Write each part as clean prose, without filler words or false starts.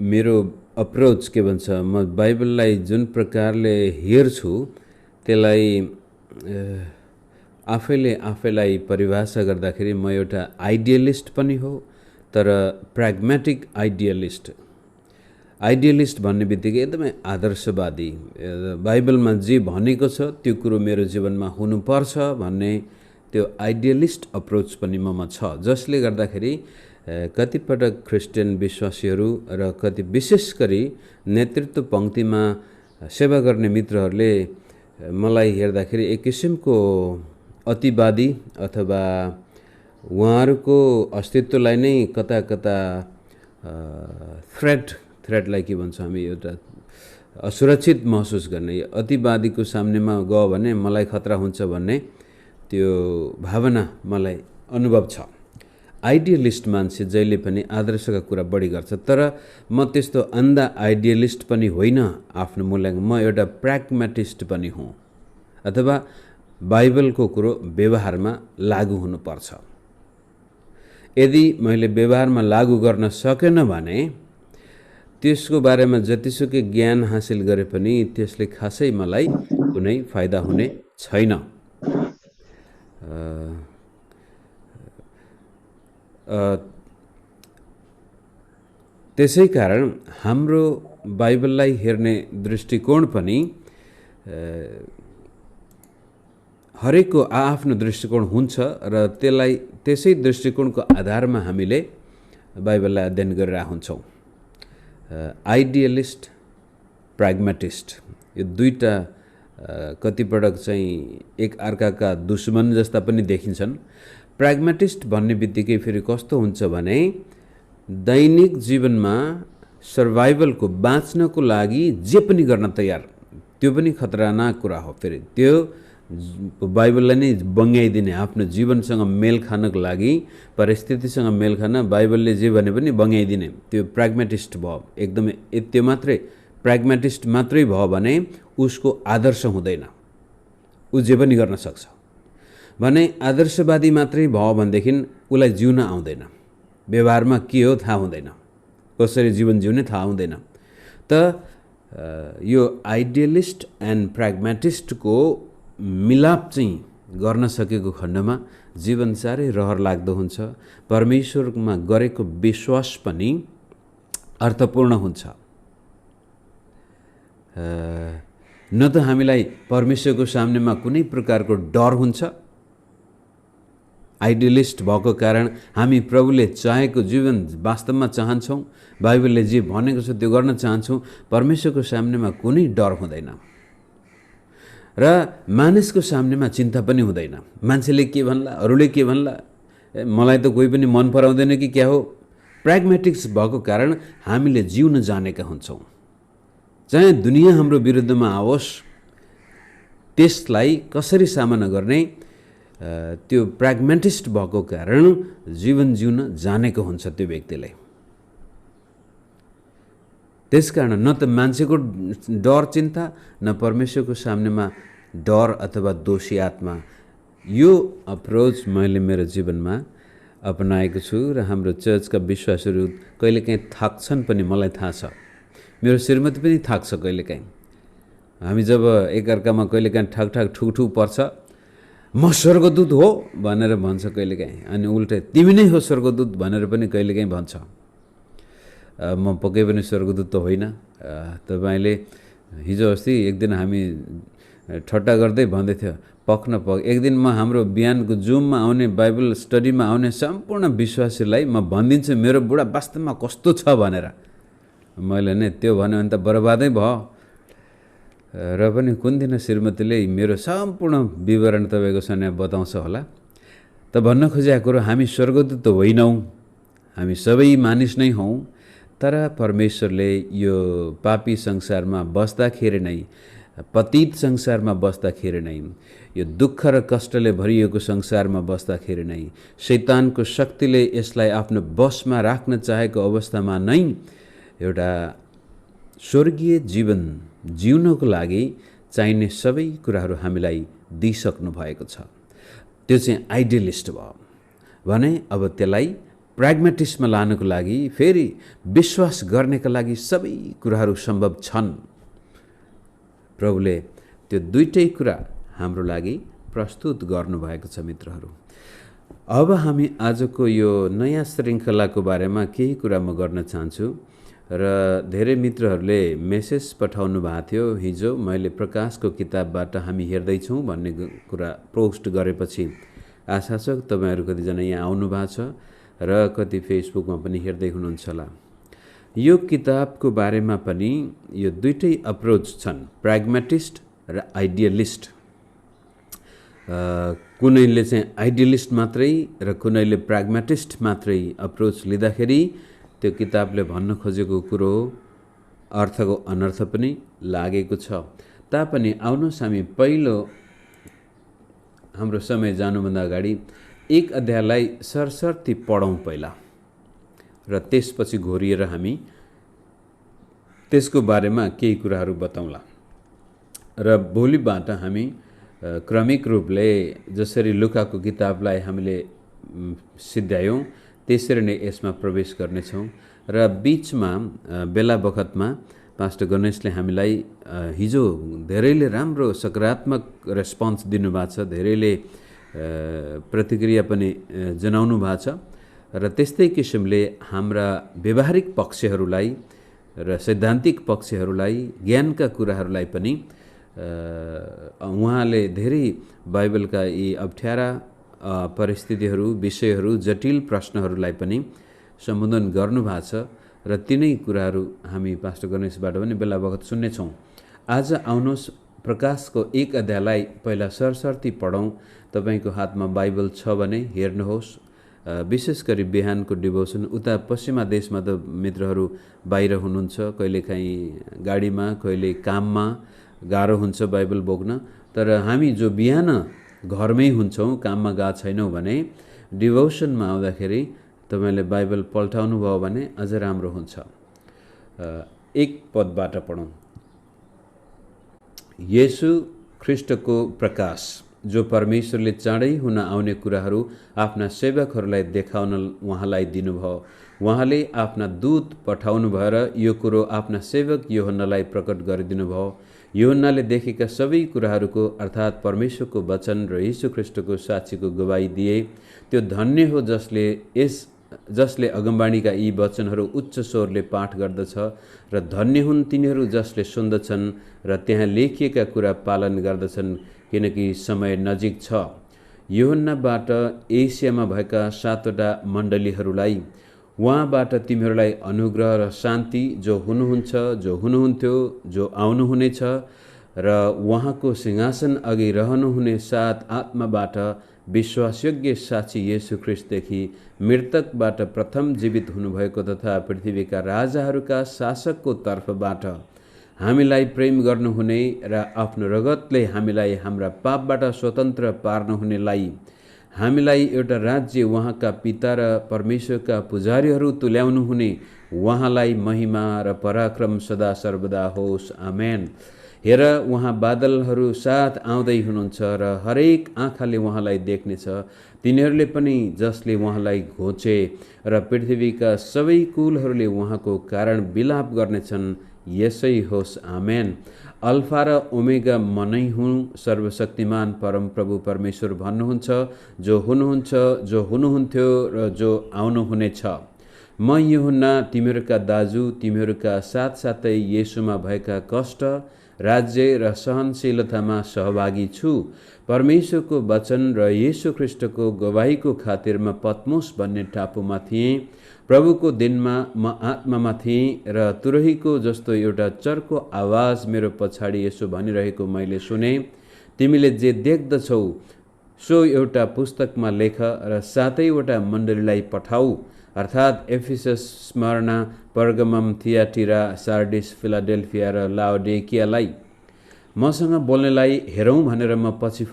मेरो अप्रोच के भन्छ, म बाइबललाई जुन प्रकारले हेर्छु त्यसलाई आफैले आफैलाई परिभाषा गर्दाखेरि म एउटा आइडियलिस्ट पनि हो, तर प्राग्मेटिक आइडियलिस्ट। आइडियलिस्ट भन्ने बित्तिकै एकदमै आदर्शवादी, बाइबलमा जे भनेको छ त्यो कुरो मेरो जीवनमा हुनुपर्छ भन्ने त्यो आइडियलिस्ट अप्रोच पनि ममा छ, जसले गर्दाखेरि कतिपटक क्रिस्चियन विश्वासीहरू र कति विशेष गरी नेतृत्व पङ्क्तिमा सेवा गर्ने मित्रहरूले मलाई हेर्दाखेरि एक किसिमको अतिवादी अथवा उहाँहरूको अस्तित्वलाई नै कता कता थ्रेटलाई के भन्छ हामी, एउटा असुरक्षित महसुस गर्ने, अतिवादीको सामनेमा गयो भने मलाई खतरा हुन्छ भन्ने त्यो भावना मलाई अनुभव छ। आइडियलिस्ट मान्छे जहिले पनि आदर्शका कुरा बढी गर्छ, तर म त्यस्तो अन्धा आइडियलिस्ट पनि होइन आफ्नो मूल्याङ्कन। म एउटा प्राग्मेटिस्ट पनि हुँ, अथवा बाइबलको कुरो व्यवहारमा लागू हुनुपर्छ। यदि मैले व्यवहारमा लागू गर्न सकेन भने त्यसको बारेमा जतिसुकै ज्ञान हासिल गरे पनि त्यसले खासै मलाई कुनै फाइदा हुने छैन। त्यसै कारण हाम्रो बाइबललाई हेर्ने दृष्टिकोण पनि हरेकको आआफ्नो दृष्टिकोण हुन्छ र त्यसलाई त्यसै दृष्टिकोणको आधारमा हामीले बाइबललाई अध्ययन गरिरहेका हुन्छौँ। आइडियलिस्ट, प्राग्मेटिस्ट, यो दुईटा कतिपटक चाहिँ एक अर्काका दुश्मन जस्ता पनि देखिन्छन्। प्राग्मेटिस्ट भन्ने बित्तिकै फेरि कस्तो हुन्छ भने दैनिक जीवनमा सर्भाइभलको, बाँच्नको लागि जे पनि गर्न तयार, त्यो पनि खतरनाक कुरा हो। फेरि त्यो बाइबललाई नै बङ्ग्याइदिने, आफ्नो जीवनसँग मेल खानको लागि, परिस्थितिसँग मेल खान बाइबलले जे भने पनि बङ्ग्याइदिने, त्यो प्राग्मेटिस्ट भयो। एकदमै त्यो मात्रै प्राग्मेटिस्ट मात्रै भयो भने उसको आदर्श हुँदैन, ऊ जे पनि गर्न सक्छ भने। आदर्शवादी मात्रै भयो भनेदेखि उसलाई जिउन आउँदैन, व्यवहारमा के हो थाहा हुँदैन, कसरी जीवन जिउने थाहा हुँदैन। त यो आइडियलिस्ट एन्ड प्राग्मेटिस्टको मिलाप चाहिँ गर्न सकेको खण्डमा जीवन साह्रै रहर लाग्दो हुन्छ। परमेश्वरमा गरेको विश्वास पनि अर्थपूर्ण हुन्छ। न त हामीलाई परमेश्वरको सामनेमा कुनै प्रकारको डर हुन्छ। आइडियलिस्ट भएको कारण हामी प्रभुले चाहेको जीवन वास्तवमा चाहन्छौँ, बाइबलले जे भनेको छ त्यो गर्न चाहन्छौँ। परमेश्वरको सामनेमा कुनै डर हुँदैन र मानिसको सामनेमा चिन्ता पनि हुँदैन। मान्छेले के भन्ला, अरूले के भन्ला, मलाई त कोही पनि मन पराउँदैन कि क्या हो। प्राग्मेटिक्स भएको कारण हामीले जिउन जानेका हुन्छौँ। चाहे दुनियाँ हाम्रो विरुद्धमा आओस्, त्यसलाई कसरी सामना गर्ने, त्यो प्राग्मेटिस्ट भएको कारण जीवन जिउन जानेको हुन्छ त्यो व्यक्तिले। त्यसकारण न त मान्छेको डर चिन्ता, न परमेश्वरको सामनेमा डर अथवा दोषी आत्मा। यो अप्रोच मैले मेरो जीवनमा अपनाएको छु र हाम्रो चर्चका विश्वासहरू कहिलेकाहीँ थाक्छन् पनि, मलाई थाहा छ। मेरो श्रीमती पनि थाक्छ कहिलेकाहीँ। हामी जब एकअर्कामा कहिलेकाहीँ ठगठग ठुकठुक पर्छ, म स्वर्गदूत हो भनेर भन्छ कहिलेकाहीँ, अनि उल्टै तिमी नै हो स्वर्गदूत भनेर पनि कहिलेकाहीँ भन्छ। म पक्कै पनि स्वर्गदूत त होइन। तपाईँले हिजो अस्ति एक दिन हामी ठट्टा गर्दै भन्दै थियो, एक दिन म हाम्रो बिहानको जुममा आउने, बाइबल स्टडीमा आउने सम्पूर्ण विश्वासीलाई म भनिदिन्छु मेरो बुढा वास्तवमा कस्तो छ भनेर। मैले नै त्यो भन्यो भने त बर्बादै भयो। र पनि कुन दिन श्रीमतीले मेरो सम्पूर्ण विवरण तपाईँको सामने बताउँछ होला। त भन्न खोजेको कुरो, हामी स्वर्गदूत त होइनौँ, हामी सबै मानिस नै हौँ। तर परमेश्वरले यो पापी संसारमा बस्दाखेरि नै, पतित संसारमा बस्दाखेरि नै, यो दुःख र कष्टले भरिएको संसारमा बस्दाखेरि नै, शैतानको शक्तिले यसलाई आफ्नो बसमा राख्न चाहेको अवस्थामा नै एउटा स्वर्गीय जीवन जिउनको लागि चाहिने सबै कुराहरू हामीलाई दिइसक्नु भएको छ। त्यो चाहिँ आइडियलिस्ट भयो भने अब त्यसलाई प्राग्मेटिस्टमा लानको लागि, फेरि विश्वास गर्नेका लागि सबै कुराहरू सम्भव छन्। प्रभुले त्यो दुईटै कुरा हाम्रो लागि प्रस्तुत गर्नुभएको छ मित्रहरू। अब हामी आजको यो नयाँ श्रृङ्खलाको बारेमा केही कुरा म गर्न चाहन्छु र धेरै मित्रहरूले मेसेज पठाउनु भएको थियो। हिजो मैले प्रकाशको किताबबाट हामी हेर्दैछौँ भन्ने कुरा पोस्ट गरेपछि आशा छ तपाईँहरू कतिजना यहाँ आउनु भएको छ र कति फेसबुकमा पनि हेर्दै हुनुहुन्छ होला। यो किताबको बारेमा पनि यो दुईटै अप्रोच छन्, प्राग्मेटिस्ट र आइडियलिस्ट। कुनैले चाहिँ आइडियलिस्ट मात्रै र कुनैले प्राग्मेटिस्ट मात्रै अप्रोच लिँदाखेरि त्यो किताबले भन्न खोजेको कुरो अर्थको अनर्थ पनि लागेको छ। तापनि आउनुहोस् हामी पहिलो हाम्रो समय जानुभन्दा अगाडि एक अध्यायलाई सरसर्ती पढौँ पहिला र त्यसपछि घोरिएर हामी त्यसको बारेमा केही कुराहरू बताउँला र भोलिबाट हामी क्रमिक रूपले जसरी लुकाको किताबलाई हामीले सिद्ध्यायौँ त्यसरी नै यसमा प्रवेश गर्नेछौँ र बीचमा बेला बखतमा पास्टर गणेशले हामीलाई हिजो धेरैले राम्रो सकारात्मक रेस्पोन्स दिनुभएको छ, धेरैले प्रतिक्रिया पनि जनाउनु भएको छ र त्यस्तै किसिमले हाम्रा व्यवहारिक पक्षहरूलाई र सैद्धान्तिक पक्षहरूलाई, ज्ञानका कुराहरूलाई पनि उहाँले धेरै बाइबलका यी अप्ठ्यारा परिस्थितिहरू, विषयहरू, जटिल प्रश्नहरूलाई पनि सम्बोधन गर्नुभएको छ र तिनै कुराहरू हामी पास्टर गणेशबाट पनि बेला बखत सुन्नेछौँ। आज आउनुहोस् प्रकाशको एक अध्यायलाई पहिला सरसर्ती पढौँ। तपाईँको हातमा बाइबल छ भने हेर्नुहोस्। विशेष गरी बिहानको डिभोसन, उता पश्चिमा देशमा त मित्रहरू बाहिर हुनुहुन्छ, कहिलेकाहीँ गाडीमा, कहिले काममा गाह्रो हुन्छ बाइबल बोक्न, तर हामी जो बिहान घरमै हुन्छौँ, काममा गएको छैनौँ भने डिभोसनमा आउँदाखेरि तपाईँले बाइबल पल्टाउनु भयो भने अझ राम्रो हुन्छ। एक पदबाट पढौँ। येशू ख्रिस्टको प्रकाश जो परमेश्वरले चाँडै हुन आउने कुराहरू आफ्ना सेवकहरूलाई देखाउन उहाँलाई दिनुभयो। उहाँले आफ्ना दूत पठाउनु भएर यो कुरो आफ्ना सेवक यूहन्नालाई प्रकट गरिदिनु भयो। यूहन्नाले देखेका सबै कुराहरूको अर्थात् परमेश्वरको वचन र यीशु ख्रिस्टको साक्षीको गवाही दिए। त्यो धन्य हो जसले अगमबाणीका यी वचनहरू उच्च स्वरले पाठ गर्दछ र धन्य हुन् तिनीहरू जसले सुन्दछन् र त्यहाँ लेखिएका कुरा पालन गर्दछन्, किनकि समय नजिक छ। यूहन्नाबाट एसियामा भएका 7वटा मण्डलीहरूलाई उहाँबाट तिमीहरूलाई अनुग्रह र शान्ति जो हुनुहुन्छ, जो हुनुहुन्थ्यो, जो आउनुहुनेछ र उहाँको सिंहासन अघि रहनुहुने 7 आत्माबाट विश्वासयोग्य साक्षी येशू ख्रिस्टदेखि मृतकबाट प्रथम जीवित हुनुभएको तथा पृथ्वीका राजाहरूका शासकको तर्फबाट हामीलाई प्रेम गर्नुहुने र आफ्नो रगतले हामीलाई हाम्रा पापबाट स्वतन्त्र पार्नुहुनेलाई हामीलाई एउटा राज्य उहाँका पिता र परमेश्वरका पुजारीहरू तुल्याउनु हुने उहाँलाई महिमा र पराक्रम सदा सर्वदा होस्। आमेन। हेर उहाँ बादलहरू साथ आउँदै हुनुहुन्छ र हरेक आँखाले उहाँलाई देख्नेछ, तिनीहरूले पनि जसले उहाँलाई घोचे र पृथ्वीका सबै कुलहरूले उहाँको कारण विलाप गर्नेछन्। यसै होस्। आमेन। अल्फा र ओमेगा म नै हुँ, सर्वशक्तिमान परमप्रभु परमेश्वर भन्नुहुन्छ, जो हुनुहुन्छ, जो हुनुहुन्थ्यो र जो आउनुहुनेछ। म यूहन्ना तिमीहरूका दाजु, तिमीहरूका साथसाथै येशूमा भएका कष्ट, राज्य र सहनशीलतामा सहभागी छु। परमेश्वरको वचन र येशू ख्रिस्टको गवाहीको खातिरमा पत्मोस भन्ने टापुमा थिएँ। प्रभुको दिनमा म आत्मामा थिएँ र तुरहीको जस्तो एउटा चर्को आवाज मेरो पछाडि यसो भनिरहेको मैले सुने, तिमीले जे देख्दछौ सो एउटा पुस्तकमा लेख र 7वटा मण्डलीलाई पठाऊ, अर्थात् एफिसस, स्मर्ना, पर्गमम, थियाटिरा, सार्डिस, फिलाडेल्फिया र लाओडिकियालाई। मसँग बोल्नेलाई हेरौँ भनेर म पछि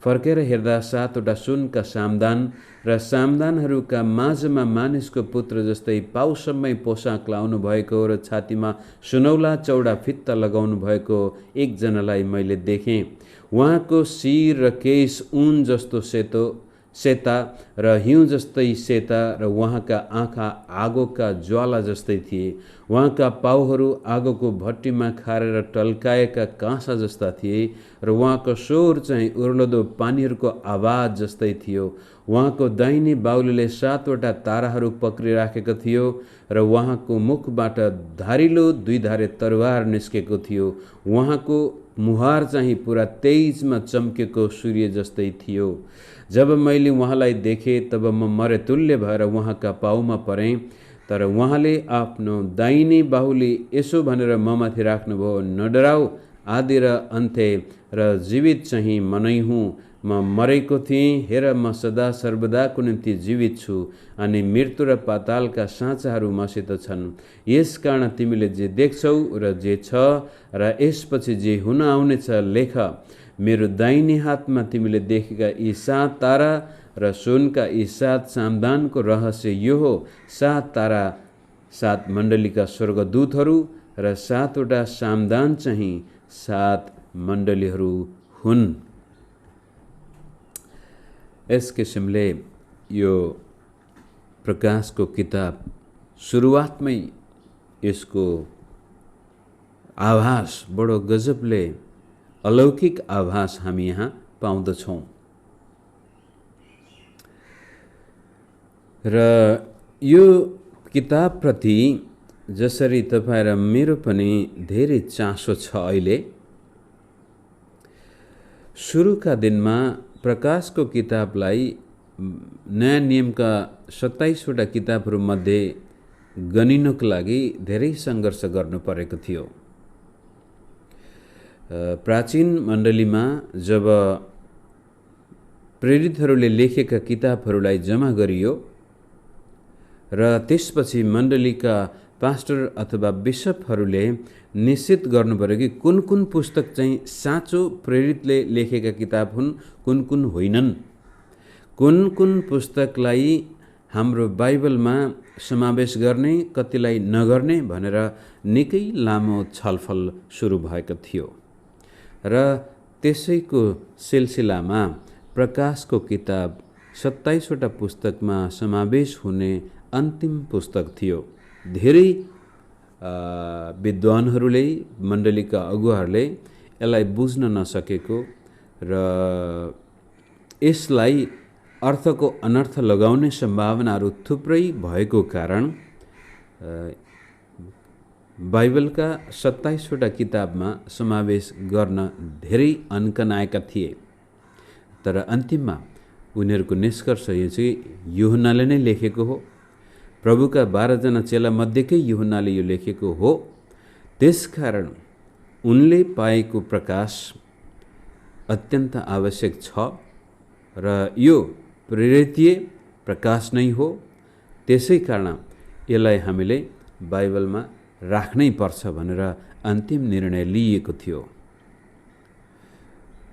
फर्केर हेर्दा 7वटा सुनका सामदान र सामदानहरूका माझमा मानिसको पुत्र जस्तै पाउसम्मै पोसाक लाउनु भएको र छातीमा सुनौला चौडा फित्ता लगाउनु भएको एकजनालाई मैले देखेँ। उहाँको शिर र केश ऊन जस्तो सेतो सेता र हिउँ जस्तै सेता र उहाँका आँखा आगोका ज्वाला जस्तै थिए। उहाँका पाउहरू आगोको भट्टीमा खारेर टल्काएका काँसा जस्ता थिए र उहाँको स्वर चाहिँ उर्लदो पानीहरूको आवाज जस्तै थियो। उहाँको दाहिने बाहुलीले 7वटा ताराहरू पक्रिराखेको थियो र उहाँको मुखबाट धारिलो 2 धारे तरवार निस्केको थियो। उहाँको मुहार चाहिँ पुरा तेजमा चम्केको सूर्य जस्तै थियो। जब मैले उहाँलाई देखेँ तब म मरेतुल्य भएर उहाँका पाउमा परेँ। तर उहाँले आफ्नो दाहिने बाहुली यसो भनेर ममाथि राख्नुभयो, नडराऊ, आदि र अन्त्य र जीवित चाहिँ म नै हुँ। म मरेको थिएँ, हेर म सदा सर्वदाको निम्ति जीवित छु अनि मृत्यु र पातालका साँचाहरू मसित छन्। यस कारण तिमीले जे देख्छौ र जे छ र यसपछि जे हुन आउनेछ लेख। मेरो दाहिने हातमा तिमीले देखेका यी 7 तारा र सुनका यी 7 सामदानको रहस्य यो हो। 7 तारा 7 मण्डलीका स्वर्गदूतहरू र 7वटा सामदान चाहिँ 7 मण्डलीहरू हुन्। यस किसिमले यो प्रकाशको किताब सुरुवातमै यसको आभास बडो गजबले अलौकिक आभास हामी यहाँ पाउँदछौँ। र यो किताबप्रति जसरी तपाईँ र मेरो पनि धेरै चासो छ अहिले, सुरुका दिनमा प्रकाशको किताबलाई नयाँ नियमका 27वटा किताबहरूमध्ये गनिनको लागि धेरै सङ्घर्ष गर्नु परेको थियो। प्राचीन मण्डलीमा जब प्रेरितहरूले लेखेका किताबहरूलाई जम्मा गरियो र त्यसपछि मण्डलीका पास्टर अथवा बिशपहरूले निश्चित गर्नु पर्यो कि कुन कुन पुस्तक चाहिँ साँचो प्रेरितले लेखेका किताब हुन्, कुन कुन होइनन्, कुन कुन पुस्तकलाई हाम्रो बाइबलमा समावेश गर्ने, कतिलाई नगर्ने भनेर निकै लामो छलफल सुरु भएको थियो। र त्यसैको सिलसिलामा प्रकाशको किताब 27वटा पुस्तकमा समावेश हुने अन्तिम पुस्तक थियो। धेरै विद्वानहरूले, मण्डलीका अगुवाहरूले यसलाई बुझ्न नसकेको र यसलाई अर्थको अनर्थ लगाउने सम्भावनाहरू थुप्रै भएको कारण बाइबलका 27वटा किताबमा समावेश गर्न धेरै अन्कनाएका थिए। तर अन्तिममा उनीहरूको निष्कर्ष यो चाहिँ यूहन्नाले नै लेखेको हो, प्रभुका 12 जना चेला मध्येकै यूहन्नाले यो लेखेको हो। त्यसकारण उनले पाएको प्रकाश अत्यन्त आवश्यक छ र यो प्रेरितीय प्रकाश नै हो। त्यसै कारण यसलाई हामीले बाइबलमा राख्नै पर्छ भनेर अन्तिम निर्णय लिएको थियो,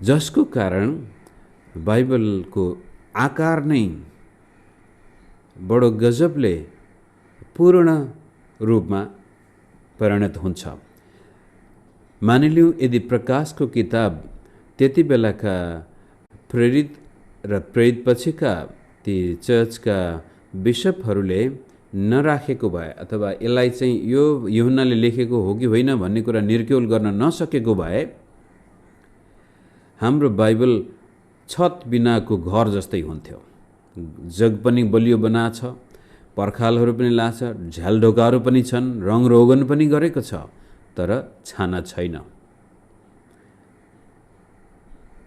जसको कारण बाइबलको आकार नै बडो गजबले पूर्ण रूपमा परिणत हुन्छ। मानिलिउँ यदि प्रकाशको किताब त्यति बेलाका प्रेरित र प्रेरितपछिका ती चर्चका बिशपहरूले नराखेको भए अथवा यसलाई चाहिँ यो यूहन्नाले लेखेको हो कि होइन भन्ने कुरा निर्क्युल गर्न नसकेको भए हाम्रो बाइबल छत बिनाको घर जस्तै हुन्थ्यो। जग पनि बलियो बनाछ, पर्खालहरू पनि लाछ, झ्यालढोकाहरू पनि छन्, रङरोगन पनि गरेको छ, तर छाना छैन।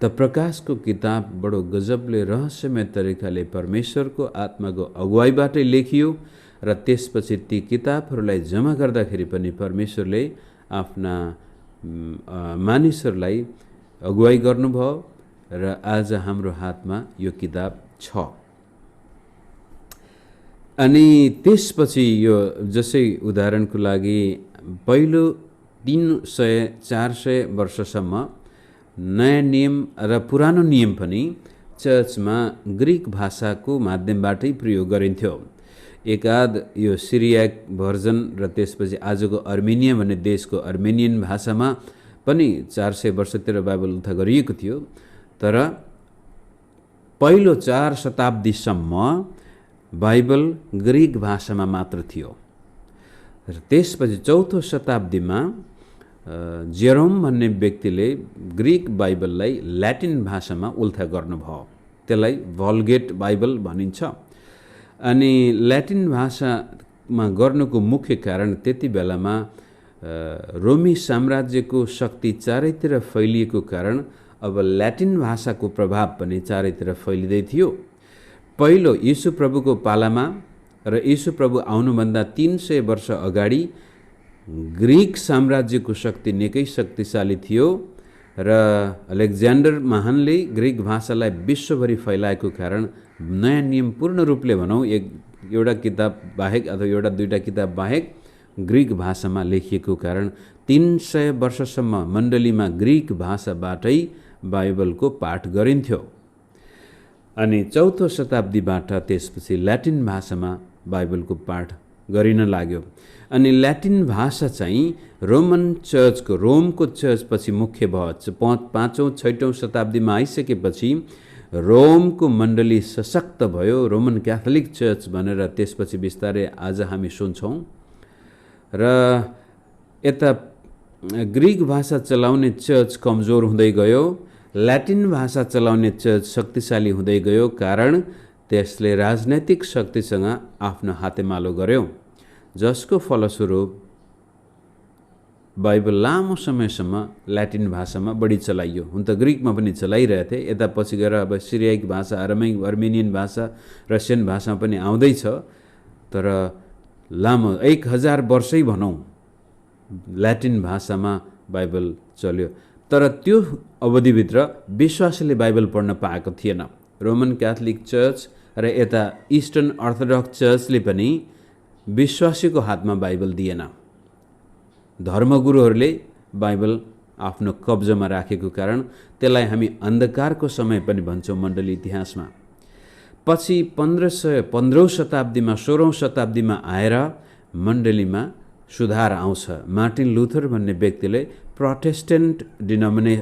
त प्रकाशको किताब बडो गजबले रहस्यमय तरिकाले परमेश्वरको आत्माको अगुवाईबाटै लेखियो र त्यसपछि ती किताबहरूलाई जम्मा गर्दाखेरि पनि परमेश्वरले आफ्ना मानिसहरूलाई अगुवाई गर्नुभयो र आज हाम्रो हातमा यो किताब छ। अनि त्यसपछि यो जसै उदाहरणको लागि पहिलो 300-400 वर्षसम्म नयाँ नियम र पुरानो नियम पनि चर्चमा ग्रीक भाषाको माध्यमबाटै प्रयोग गरिन्थ्यो। एकाद यो सिरियाक भर्जन र त्यसपछि आजको अर्मेनिया भन्ने देशको अर्मेनियन भाषामा पनि 400 वर्षतिर बाइबल उद्धार गरिएको थियो। तर पहिलो 4 शताब्दीसम्म बाइबल ग्रीक भाषामा मात्र थियो र त्यसपछि चौथो शताब्दीमा जेरोम भन्ने व्यक्तिले ग्रीक बाइबललाई ल्याटिन भाषामा उल्था गर्नुभयो। त्यसलाई भल्गेट बाइबल भनिन्छ। अनि ल्याटिन भाषामा गर्नुको मुख्य कारण त्यति बेलामा रोमी साम्राज्यको शक्ति चारैतिर फैलिएको कारण अब ल्याटिन भाषाको प्रभाव पनि चारैतिर फैलिँदै थियो। पहिलो यीशु प्रभुको पालामा र यीशु प्रभु आउनुभन्दा 300 वर्ष अगाडि ग्रीक साम्राज्यको शक्ति निकै शक्तिशाली थियो र अलेक्जेन्डर महानले ग्रीक भाषालाई विश्वभरि फैलाएको कारण नयाँ नियम पूर्ण रूपले भनौँ एउटा किताब बाहेक अथवा एउटा दुईटा किताब बाहेक ग्रीक भाषामा लेखिएको कारण 300 वर्षसम्म मण्डलीमा ग्रीक भाषाबाटै बाइबलको पाठ गरिन्थ्यो। अनि चौथो शताब्दीबाट त्यसपछि ल्याटिन भाषामा बाइबलको पाठ गरिन लाग्यो। अनि ल्याटिन भाषा चाहिँ रोमन चर्चको रोमको चर्चपछि मुख्य भयो। 5औं 6औं शताब्दीमा आइसकेपछि रोमको मण्डली सशक्त भयो, रोमन क्याथोलिक चर्च भनेर त्यसपछि बिस्तारै आज हामी सुन्छौँ। र यता ग्रीक भाषा चलाउने चर्च कमजोर हुँदै गयो, ल्याटिन भाषा चलाउने चर्च शक्तिशाली हुँदै गयो, कारण त्यसले राजनैतिक शक्तिसँग आफ्नो हातेमालो गर्यो, जसको फलस्वरूप बाइबल लामो समयसम्म ल्याटिन भाषामा बढी चलाइयो। हुन त ग्रीकमा पनि चलाइरहेथे, यता पछि गएर अब सिरियाइक भाषा, अर्मेनियन भाषा, रसियन भाषामा पनि आउँदैछ, तर लामो 1000 वर्षै भनौँ ल्याटिन भाषामा बाइबल चल्यो। तर त्यो अवधिभित्र विश्वासीले बाइबल पढ्न पाएको थिएन। रोमन क्याथोलिक चर्च र यता इस्टर्न अर्थोडक्स चर्चले पनि विश्वासीको हातमा बाइबल दिएन। धर्मगुरुहरूले बाइबल आफ्नो कब्जामा राखेको कारण त्यसलाई हामी अन्धकारको समय पनि भन्छौँ मण्डली इतिहासमा। पछि 15औं शताब्दीमा 16औं शताब्दीमा आएर मण्डलीमा सुधार आउँछ। मार्टिन लुथर भन्ने व्यक्तिले प्रोटेस्टेन्ट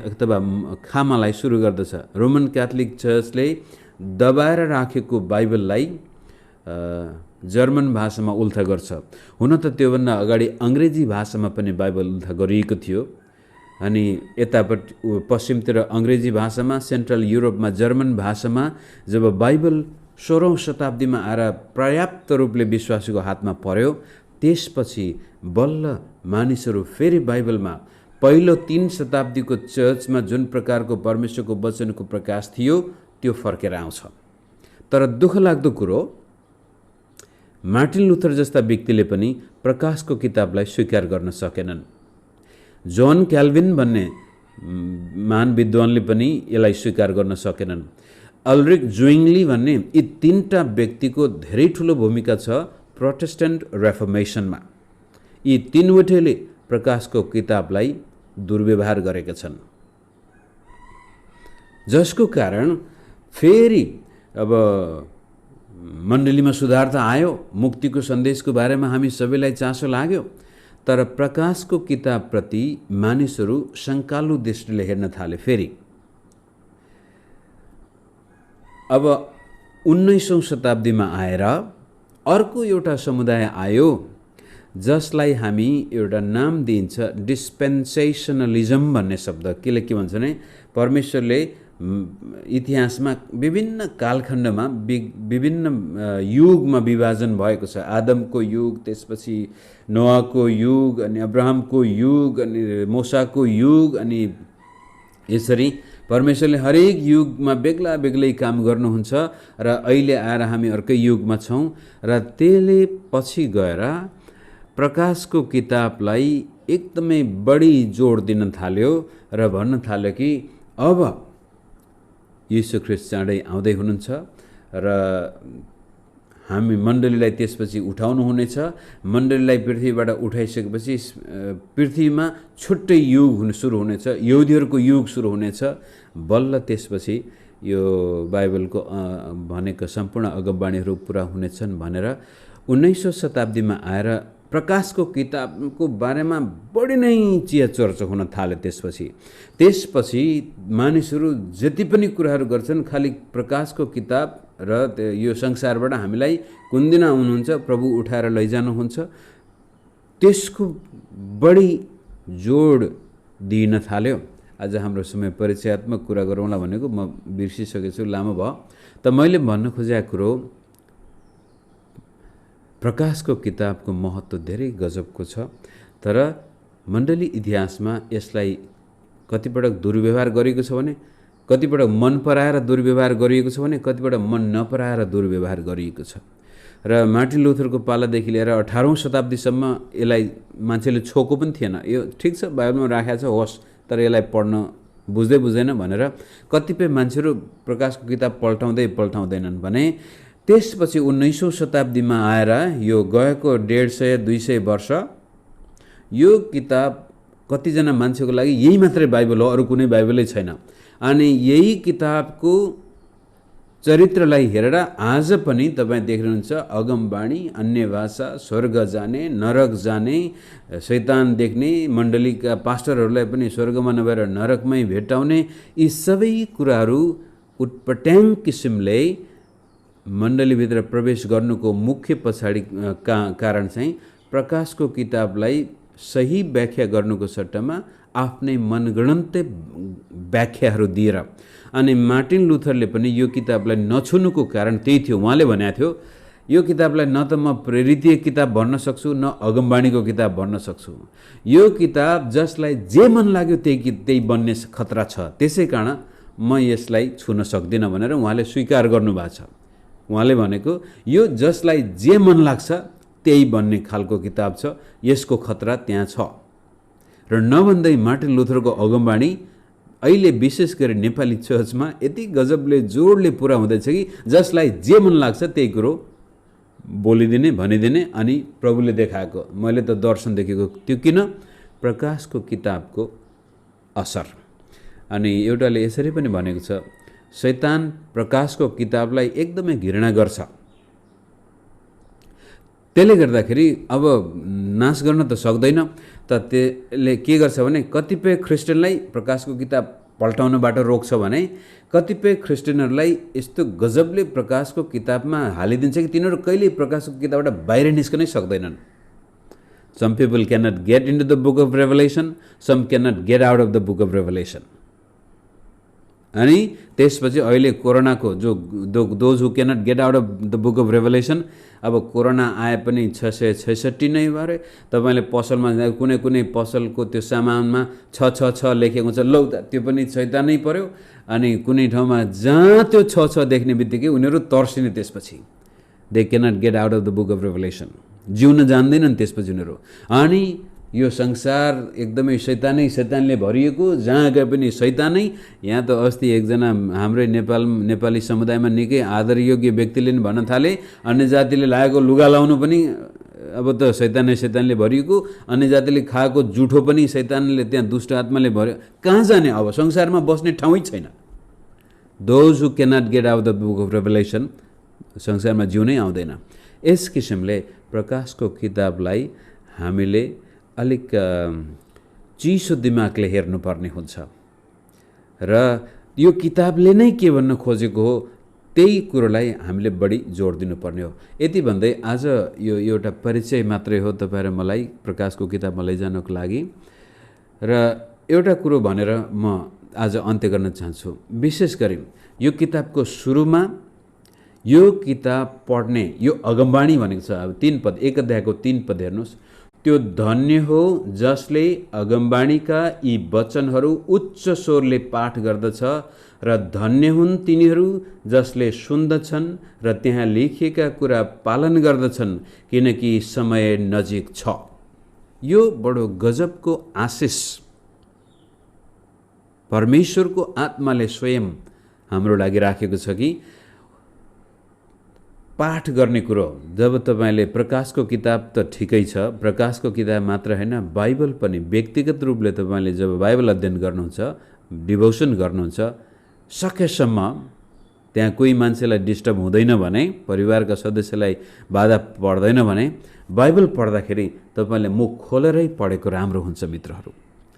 अथवा खामालाई सुरु गर्दछ। रोमन क्याथोलिक चर्चले दबाएर राखेको बाइबललाई जर्मन भाषामा उल्था गर्छ। हुन त त्योभन्दा अगाडि अङ्ग्रेजी भाषामा पनि बाइबल उल्था गरिएको थियो। अनि यतापट्टि पश्चिमतिर अङ्ग्रेजी भाषामा, सेन्ट्रल युरोपमा जर्मन भाषामा जब बाइबल 16औं शताब्दीमा आएर पर्याप्त रूपले विश्वासीको हातमा पर्यो, त्यसपछि बल्ल मानिसहरू फेरि बाइबलमा पहिलो 3 शताब्दीको चर्चमा जुन प्रकारको परमेश्वरको वचनको प्रकाश थियो त्यो फर्केर आउँछ। तर दुःख लाग्दो कुरो, मार्टिन लुथर जस्ता व्यक्तिले पनि प्रकाशको किताबलाई स्वीकार गर्न सकेनन्। जोन क्याल्भिन भन्ने महान विद्वानले पनि यसलाई स्वीकार गर्न सकेनन्। अल्रिक जुइङ्ली भन्ने यी 3टा व्यक्तिको धेरै ठुलो भूमिका छ प्रोटेस्टेन्ट रेफर्मेसनमा। यी 3वटैले प्रकाशको किताबलाई दुर्व्यवहार गरेका छन्, जसको कारण फेरि अब मण्डलीमा सुधार त आयो, मुक्तिको सन्देशको बारेमा हामी सबैलाई चासो लाग्यो, तर प्रकाशको किताबप्रति मानिसहरू शङ्कालु दृष्टिले हेर्न थाले। फेरि अब 19औं शताब्दीमा आएर अर्को एउटा समुदाय आयो, जसलाई हामी एउटा नाम दिन्छ डिस्पेन्सेसनलिजम भन्ने शब्द। के भन्छ भने परमेश्वरले इतिहासमा विभिन्न कालखण्डमा विभिन्न युगमा विभाजन भएको छ। आदमको युग, त्यसपछि नोआको युग, अनि अब्राहमको युग, अनि मोसाको युग, अनि यसरी परमेश्वरले हरेक युगमा बेग्ला बेग्लै काम गर्नुहुन्छ र अहिले आएर हामी अर्कै युगमा छौँ। र त्यसले पछि गएर प्रकाशको किताबलाई एकदमै बढी जोड दिन थाल्यो र भन्न थाल्यो कि अब यीशु ख्रीष्ट चाँडै आउँदै हुनुहुन्छ र हामी मण्डलीलाई त्यसपछि उठाउनु हुनेछ। मण्डलीलाई पृथ्वीबाट उठाइसकेपछि पृथ्वीमा छुट्टै युग सुरु हुनेछ, यहुदीहरूको युग सुरु हुनेछ। बल्ल त्यसपछि यो बाइबलको भनेको सम्पूर्ण अगमबाणीहरू पुरा हुनेछन् भनेर 19औं शताब्दीमा आएर प्रकाशको किताबको बारेमा बढी नै चर्चा हुन थाल्यो। त्यसपछि मानिसहरू जति पनि कुराहरू गर्छन् खालि प्रकाशको किताब र यो संसारबाट हामीलाई कुन दिन आउनुहुन्छ प्रभु उठाएर लैजानुहुन्छ त्यसको बढी जोड दिन थाल्यो। आज हाम्रो समय परिचयात्मक कुरा गरौँला भनेको म बिर्सिसकेछु, लामो भयो। त मैले भन्न खोजेको कुरो प्रकाशको किताबको महत्त्व धेरै गजबको छ। तर मण्डली इतिहासमा यसलाई कतिपटक दुर्व्यवहार गरिएको छ भने, कतिपटक मन पराएर दुर्व्यवहार गरिएको छ भने, कतिपटक मन नपराएर दुर्व्यवहार गरिएको छ। र मार्टिन लुथरको पालादेखि लिएर 18औं शताब्दीसम्म यसलाई मान्छेले छोएको पनि थिएन। यो ठिक छ, बाइबलमा राखेको छ, होस्, तर यसलाई पढ्न बुझ्दैन भनेर कतिपय मान्छेहरू प्रकाशको किताब पल्टाउँदैनन् भने त्यसपछि 19औं शताब्दीमा आएर यो गएको 150-200 वर्ष यो किताब कतिजना मान्छेको लागि यही मात्रै बाइबल हो, अरू कुनै बाइबलै छैन। अनि यही किताबको चरित्रलाई हेरेर आज पनि तपाईँ देख्नुहुन्छ अगमबाणी, अन्य भाषा, स्वर्ग जाने, नरक जाने, शैतान देख्ने, मण्डलीका पास्टरहरूलाई पनि स्वर्गमा नभएर नरकमै भेटाउने, यी सबै कुराहरू उटपट्याङ किसिमले मण्डलीभित्र प्रवेश गर्नुको मुख्य पछाडि कारण चाहिँ प्रकाशको किताबलाई सही व्याख्या गर्नुको सट्टामा आफ्नै मनगढन्त व्याख्याहरू दिएर। अनि मार्टिन लुथरले पनि यो किताबलाई नछुनुको कारण त्यही थियो। उहाँले भनेको थियो यो किताबलाई न त म प्रेरितीय किताब भन्न सक्छु, न अगमबाणीको किताब भन्न सक्छु। यो किताब जसलाई जे मन लाग्यो त्यही बन्ने खतरा छ, त्यसै कारण म यसलाई छुन सक्दिनँ भनेर उहाँले स्वीकार गर्नुभएको छ। उहाँले भनेको यो जसलाई जे मन लाग्छ त्यही बन्ने खालको किताब छ, यसको खतरा त्यहाँ छ। र नभन्दै मार्टिन लुथरको अगमबाणी अहिले विशेष गरी नेपाली चर्चमा यति गजबले जोडले पुरा हुँदैछ कि जसलाई जे मन लाग्छ त्यही कुरो बोलिदिने, भनिदिने। अनि प्रभुले देखाएको, मैले त दर्शन देखेको, त्यो किन? प्रकाशको किताबको असर। अनि एउटाले यसरी पनि भनेको छ, शैतान प्रकाशको किताबलाई एकदमै घृणा गर्छ। त्यसले गर्दाखेरि अब नाश गर्न त सक्दैन, त त्यसले के गर्छ भने कतिपय ख्रिस्टियनलाई प्रकाशको किताब पल्टाउनबाट रोक्छ भने कतिपय ख्रिस्टियनहरूलाई यस्तो गजबले प्रकाशको किताबमा हालिदिन्छ कि तिनीहरू कहिले प्रकाशको किताबबाट बाहिर निस्कनै सक्दैनन्। Some people can not get into the book of revelation, some can not get out of the book of revelation. अनि त्यसपछि अहिले कोरोनाको those who can not get out of the book of revelation, अब corona आए पनि 666 नै भरे। तपाईँले पसलमा कुनै पसलको त्यो सामानमा 666 लेखेको छ, लौ त त्यो पनि शैतानै पर्यो। अनि कुनै ठाउँमा जहाँ त्यो 666 देख्ने बित्तिकै उनीहरू तर्सिने, त्यसपछि they can not get out of the book of revelation, जिउन जान्दैनन् त्यसपछि उनीहरू। अनि यो संसार एकदमै शैतानले भरिएको, जहाँ गए पनि शैतानै। यहाँ त अस्ति एकजना हाम्रै नेपाली समुदायमा निकै आदरयोग्य व्यक्तिले नि भन्न थाले, अन्य जातिले लगाएको लुगा लाउनु पनि अब त शैतानले भरिएको, अन्य जातिले खाएको जुठो पनि शैतानले, त्यहाँ दुष्ट आत्माले भर्यो। कहाँ जाने? अब संसारमा बस्ने ठाउँै छैन। Those who can not get out the book of revelation, संसारमा जिउनै आउँदैन। यस किसिमले प्रकाशको किताबलाई हामीले अलिक चिसो दिमागले हेर्नुपर्ने हुन्छ। र यो किताबले नै के भन्न खोजेको हो त्यही कुरोलाई हामीले बढी जोड दिनुपर्ने हो। यति भन्दै आज यो एउटा परिचय मात्रै हो तपाईँ र मलाई प्रकाशको किताबमा लैजानको लागि। र एउटा कुरो भनेर म आज अन्त्य गर्न चाहन्छु। विशेष गरी यो किताबको सुरुमा यो किताब पढ्ने, यो अगमबाणी भनेको छ, अब 3 पद, 1 अध्यायको 3 पद हेर्नुहोस्। त्यो धन्य हो जसले अगमबाणीका यी वचनहरू उच्च स्वरले पाठ गर्दछ, र धन्य हुन् तिनीहरू जसले सुन्दछन् र त्यहाँ लेखिएका कुरा पालन गर्दछन्, किनकि समय नजिक छ। यो बडो गजबको आशिष परमेश्वरको आत्माले स्वयं हाम्रो लागि राखेको छ कि पाठ गर्ने कुरो। जब तपाईँले प्रकाशको किताब त ठिकै छ, प्रकाशको किताब मात्र हैन, बाइबल पनि व्यक्तिगत रूपले तपाईँले जब बाइबल अध्ययन गर्नुहुन्छ, डिभोसन गर्नुहुन्छ, सकेसम्म त्यहाँ कोही मान्छेलाई डिस्टर्ब हुँदैन भने, परिवारका सदस्यलाई बाधा पर्दैन भने बाइबल पढ्दाखेरि तपाईँले मुख खोलेरै पढेको राम्रो हुन्छ मित्रहरू।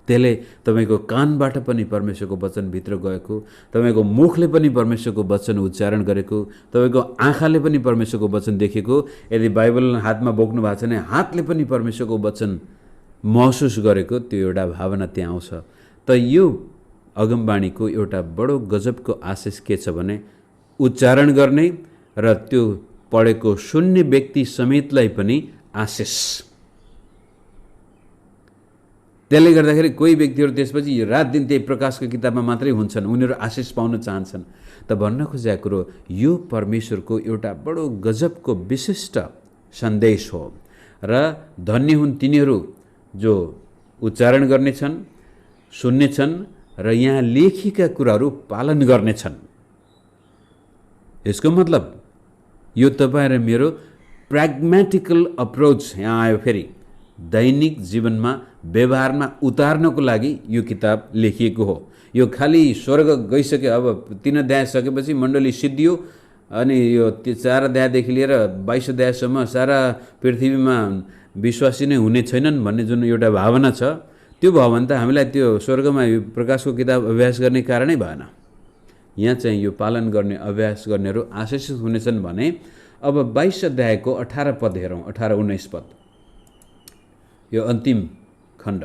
त्यसले तपाईँको कानबाट पनि परमेश्वरको वचन भित्र गएको, तपाईँको मुखले पनि परमेश्वरको वचन उच्चारण गरेको, तपाईँको आँखाले पनि परमेश्वरको वचन देखेको, यदि बाइबल हातमा बोक्नु भएको छ भने हातले पनि परमेश्वरको वचन महसुस गरेको त्यो एउटा भावना त्यहाँ आउँछ। त यो अगमबाणीको एउटा बडो गजबको आशिष के छ भने उच्चारण गर्ने र त्यो पढेको सुन्ने व्यक्ति समेतलाई पनि आशिष। त्यसले गर्दाखेरि कोही व्यक्तिहरू त्यसपछि रात दिन त्यही प्रकाशको किताबमा मात्रै हुन्छन्, उनीहरू आशिष पाउन चाहन्छन्। त भन्न खोजेको कुरो यो परमेश्वरको एउटा बडो गजबको विशिष्ट सन्देश हो र धन्य हुन् तिनीहरू जो उच्चारण गर्नेछन्, सुन्नेछन् र यहाँ लेखिएका कुराहरू पालन गर्नेछन्। यसको मतलब यो तपाईँ र मेरो प्र्याग्मेटिकल अप्रोच यहाँ आयो। फेरि दैनिक जीवनमा व्यवहारमा उतार्नको लागि यो किताब लेखिएको हो। यो खालि स्वर्ग गइसक्यो, अब 3 अध्याय सकेपछि मण्डली सिद्धियो अनि यो 4 अध्यायदेखि लिएर 22 अध्यायसम्म सारा पृथ्वीमा विश्वासी नै हुने छैनन् भन्ने जुन एउटा भावना छ, त्यो भयो भने त हामीलाई त्यो स्वर्गमा यो प्रकाशको किताब अभ्यास गर्ने कारणै भएन। यहाँ चाहिँ यो पालन गर्ने अभ्यास गर्नेहरू आशिषित हुनेछन् भने अब 22 अध्यायको 18 पद हेरौँ, 18-19 पद, यो अन्तिम खण्ड।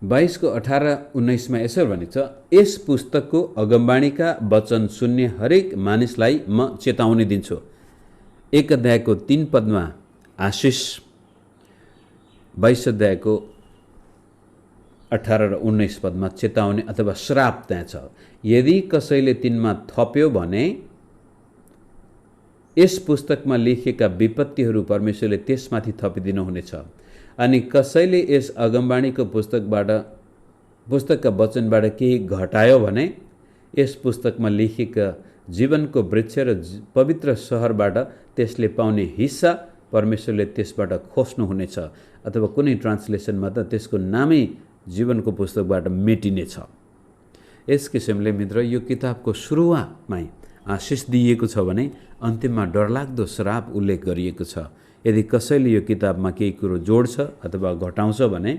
22 को 18-19 मा यसरी भनिन्छ, यस पुस्तकको अगमबाणीका वचन सुन्ने हरेक मानिसलाई म चेतावनी दिन्छु। 1 अध्यायको 3 पदमा आशिष, 22 अध्यायको 18 र 19 पदमा चेतावनी अथवा श्राप त्यहाँ छ। यदि कसैले तिनमा थप्यो भने यस पुस्तकमा लेखिएका विपत्तिहरू परमेश्वरले त्यसमाथि थपिदिनुहुनेछ। अनि कसैले यस अगमबाणीको पुस्तकका वचनबाट केही घटायो भने यस पुस्तकमा लेखिएका जीवनको वृक्ष र पवित्र सहरबाट त्यसले पाउने हिस्सा परमेश्वरले त्यसबाट खोज्नुहुनेछ। अथवा कुनै ट्रान्सलेसनमा त त्यसको नामै जीवनको पुस्तकबाट मेटिनेछ। यस किसिमले मित्र यो किताबको सुरुवातमै आशिष दिइएको छ भने अन्तिममा डरलाग्दो श्राप उल्लेख गरिएको छ। यदि कसैले यो किताबमा केही कुरो जोड्छ अथवा घटाउँछ भने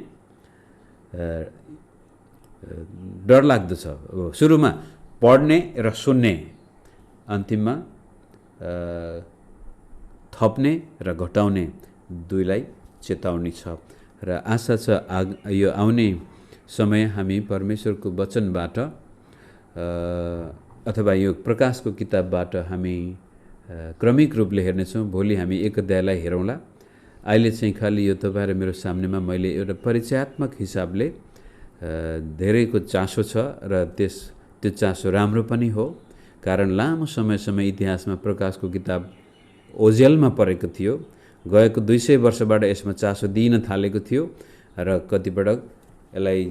डरलाग्दो छ। सुरुमा पढ्ने र सुन्ने, अन्तिममा थप्ने र घटाउने दुईलाई चेतावनी छ। र आशा छ यो आउने समय हामी परमेश्वरको वचनबाट अथवा यो प्रकाशको किताबबाट हामी क्रमिक रूपले हेर्नेछौँ। भोलि हामी 1 अध्यायलाई हेरौँला। अहिले चाहिँ खालि यो तपाईँ र मेरो सामनेमा मैले एउटा परिचयात्मक हिसाबले धेरैको चासो छ र त्यो चासो राम्रो पनि हो, कारण लामो समयसम्म इतिहासमा प्रकाशको किताब ओझेलमा परेको थियो। गएको 200 वर्षबाट यसमा चासो दिइन थालेको थियो र कतिपटक यसलाई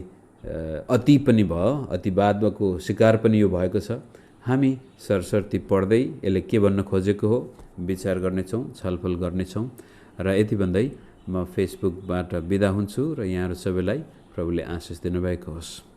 अति पनि भयो, अतिवादको शिकार पनि यो भएको छ। हामी सरसर्ती पढ्दै यसले के भन्न खोजेको हो विचार गर्नेछौँ, छलफल गर्नेछौँ। र यति भन्दै म फेसबुकबाट बिदा हुन्छु र यहाँहरू सबैलाई प्रभुले आशिष दिनुभएको होस्।